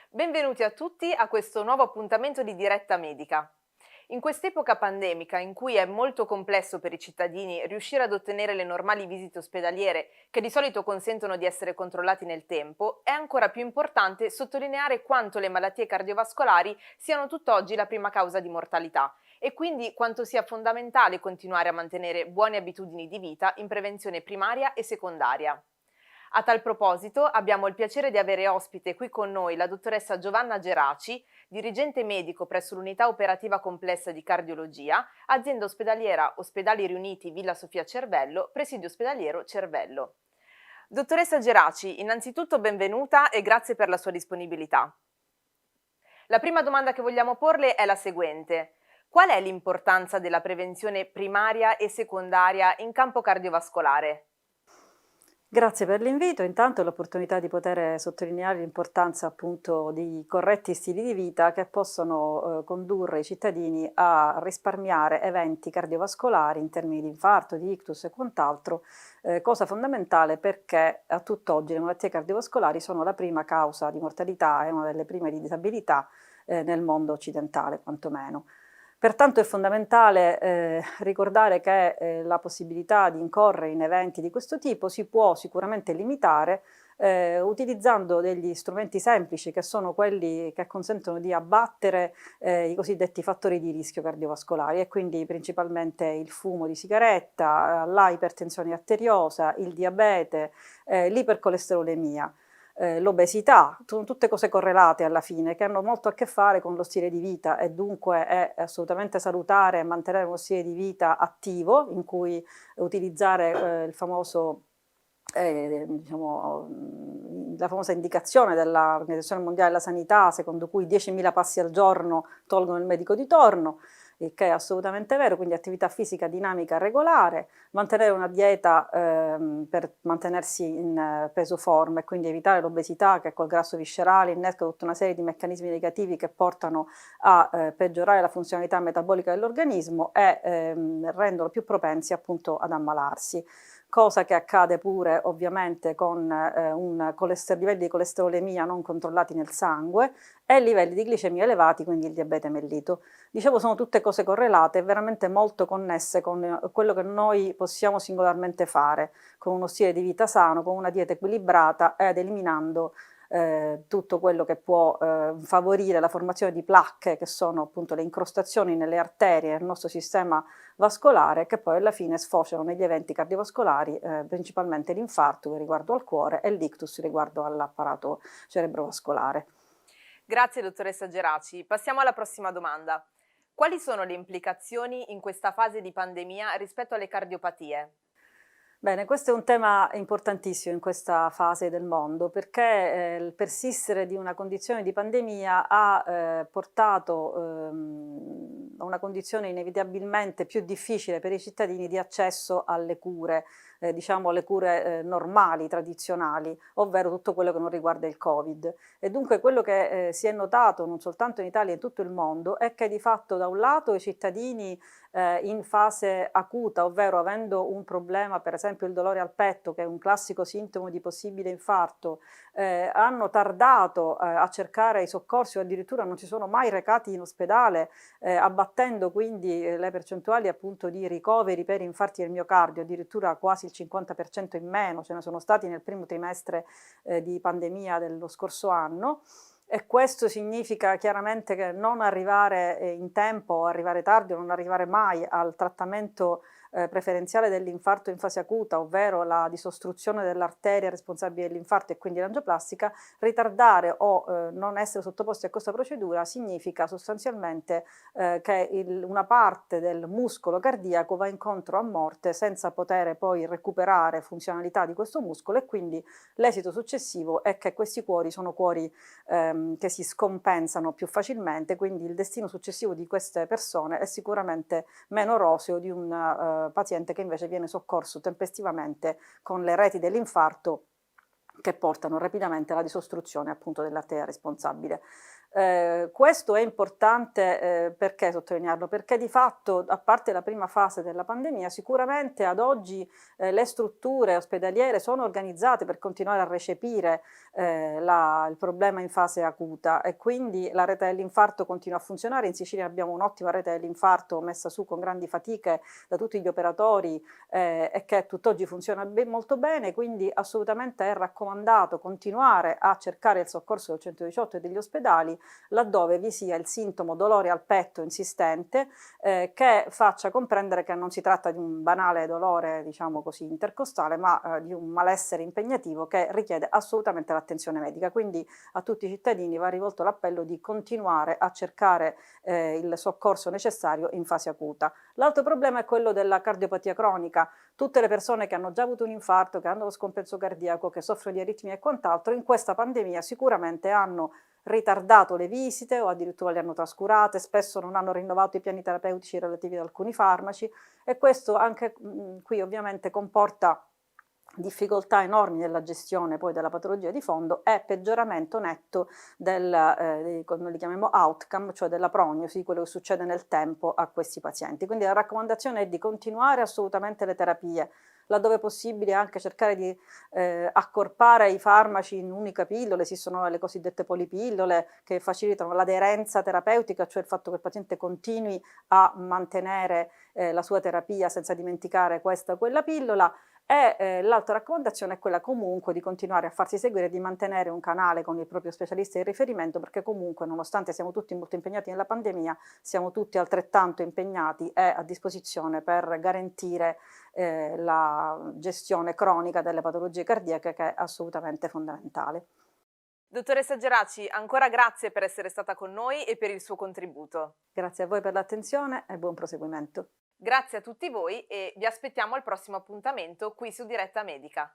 Benvenuti a tutti a questo nuovo appuntamento di Diretta Medica. In quest'epoca pandemica, in cui è molto complesso per i cittadini riuscire ad ottenere le normali visite ospedaliere, che di solito consentono di essere controllati nel tempo, è ancora più importante sottolineare quanto le malattie cardiovascolari siano tutt'oggi la prima causa di mortalità e quindi quanto sia fondamentale continuare a mantenere buone abitudini di vita in prevenzione primaria e secondaria. A tal proposito abbiamo il piacere di avere ospite qui con noi la dottoressa Giovanna Geraci, dirigente medico presso l'Unità Operativa Complessa di Cardiologia, azienda ospedaliera Ospedali Riuniti Villa Sofia Cervello, presidio ospedaliero Cervello. Dottoressa Geraci, innanzitutto benvenuta e grazie per la sua disponibilità. La prima domanda che vogliamo porle è la seguente. Qual è l'importanza della prevenzione primaria e secondaria in campo cardiovascolare? Grazie per l'invito, intanto l'opportunità di poter sottolineare l'importanza appunto di corretti stili di vita che possono condurre i cittadini a risparmiare eventi cardiovascolari in termini di infarto, di ictus e quant'altro, cosa fondamentale perché a tutt'oggi le malattie cardiovascolari sono la prima causa di mortalità e una delle prime di disabilità nel mondo occidentale quantomeno. Pertanto è fondamentale ricordare che la possibilità di incorrere in eventi di questo tipo si può sicuramente limitare utilizzando degli strumenti semplici che sono quelli che consentono di abbattere i cosiddetti fattori di rischio cardiovascolari e quindi principalmente il fumo di sigaretta, la ipertensione arteriosa, il diabete, l'ipercolesterolemia. L'obesità, sono tutte cose correlate alla fine, che hanno molto a che fare con lo stile di vita e dunque è assolutamente salutare mantenere uno stile di vita attivo, in cui utilizzare il famoso, la famosa indicazione dell'Organizzazione Mondiale della Sanità, secondo cui 10.000 passi al giorno tolgono il medico di torno, il che è assolutamente vero, quindi attività fisica dinamica regolare, mantenere una dieta per mantenersi in peso forma e quindi evitare l'obesità che col grasso viscerale innesca tutta una serie di meccanismi negativi che portano a peggiorare la funzionalità metabolica dell'organismo e rendono più propensi appunto ad ammalarsi. Cosa che accade pure ovviamente con livelli di colesterolemia non controllati nel sangue e livelli di glicemia elevati, quindi il diabete mellito. Dicevo, sono tutte cose correlate e veramente molto connesse con quello che noi possiamo singolarmente fare, con uno stile di vita sano, con una dieta equilibrata ed eliminando tutto quello che può favorire la formazione di placche, che sono appunto le incrostazioni nelle arterie del nostro sistema vascolare, che poi alla fine sfociano negli eventi cardiovascolari, principalmente l'infarto riguardo al cuore e l'ictus riguardo all'apparato cerebrovascolare. Grazie dottoressa Geraci. Passiamo alla prossima domanda. Quali sono le implicazioni in questa fase di pandemia rispetto alle cardiopatie? Bene, questo è un tema importantissimo in questa fase del mondo perché il persistere di una condizione di pandemia ha portato a una condizione inevitabilmente più difficile per i cittadini di accesso alle cure, diciamo alle cure normali, tradizionali, ovvero tutto quello che non riguarda il Covid. E dunque quello che si è notato non soltanto in Italia, in tutto il mondo, è che di fatto da un lato i cittadini in fase acuta, ovvero avendo un problema, per esempio il dolore al petto, che è un classico sintomo di possibile infarto, hanno tardato a cercare i soccorsi o addirittura non si sono mai recati in ospedale, abbattendo quindi le percentuali appunto di ricoveri per infarti del miocardio, addirittura quasi il 50% in meno, ce ne sono stati nel primo trimestre di pandemia dello scorso anno. E questo significa chiaramente che non arrivare in tempo o arrivare tardi o non arrivare mai al trattamento preferenziale dell'infarto in fase acuta, ovvero la disostruzione dell'arteria responsabile dell'infarto e quindi l'angioplastica, ritardare o non essere sottoposti a questa procedura significa sostanzialmente che una parte del muscolo cardiaco va incontro a morte senza poter poi recuperare funzionalità di questo muscolo e quindi l'esito successivo è che questi cuori sono cuori che si scompensano più facilmente, quindi il destino successivo di queste persone è sicuramente meno roseo di un paziente che invece viene soccorso tempestivamente con le reti dell'infarto che portano rapidamente alla disostruzione appunto dell'arteria responsabile. Questo è importante, perché sottolinearlo? Perché di fatto, a parte la prima fase della pandemia, sicuramente ad oggi le strutture ospedaliere sono organizzate per continuare a recepire il problema in fase acuta e quindi la rete dell'infarto continua a funzionare. In Sicilia abbiamo un'ottima rete dell'infarto messa su con grandi fatiche da tutti gli operatori e che tutt'oggi funziona molto bene, quindi assolutamente è raccomandato continuare a cercare il soccorso del 118 e degli ospedali laddove vi sia il sintomo dolore al petto insistente che faccia comprendere che non si tratta di un banale dolore, diciamo così, intercostale, ma di un malessere impegnativo che richiede assolutamente l'attenzione medica. Quindi a tutti i cittadini va rivolto l'appello di continuare a cercare il soccorso necessario in fase acuta. L'altro problema è quello della cardiopatia cronica. Tutte le persone che hanno già avuto un infarto, che hanno lo scompenso cardiaco, che soffrono di aritmie e quant'altro, in questa pandemia sicuramente hanno ritardato le visite o addirittura le hanno trascurate, spesso non hanno rinnovato i piani terapeutici relativi ad alcuni farmaci e questo anche qui ovviamente comporta difficoltà enormi nella gestione poi della patologia di fondo e peggioramento netto come li chiamiamo outcome, cioè della prognosi, quello che succede nel tempo a questi pazienti. Quindi la raccomandazione è di continuare assolutamente le terapie, laddove possibile anche cercare di accorpare i farmaci in unica pillola. Esistono le cosiddette polipillole che facilitano l'aderenza terapeutica, cioè il fatto che il paziente continui a mantenere la sua terapia senza dimenticare questa o quella pillola. E l'altra raccomandazione è quella comunque di continuare a farsi seguire, di mantenere un canale con il proprio specialista di riferimento, perché comunque nonostante siamo tutti molto impegnati nella pandemia, siamo tutti altrettanto impegnati e a disposizione per garantire la gestione cronica delle patologie cardiache, che è assolutamente fondamentale. Dottoressa Geraci, ancora grazie per essere stata con noi e per il suo contributo. Grazie a voi per l'attenzione e buon proseguimento. Grazie a tutti voi e vi aspettiamo al prossimo appuntamento qui su Diretta Medica.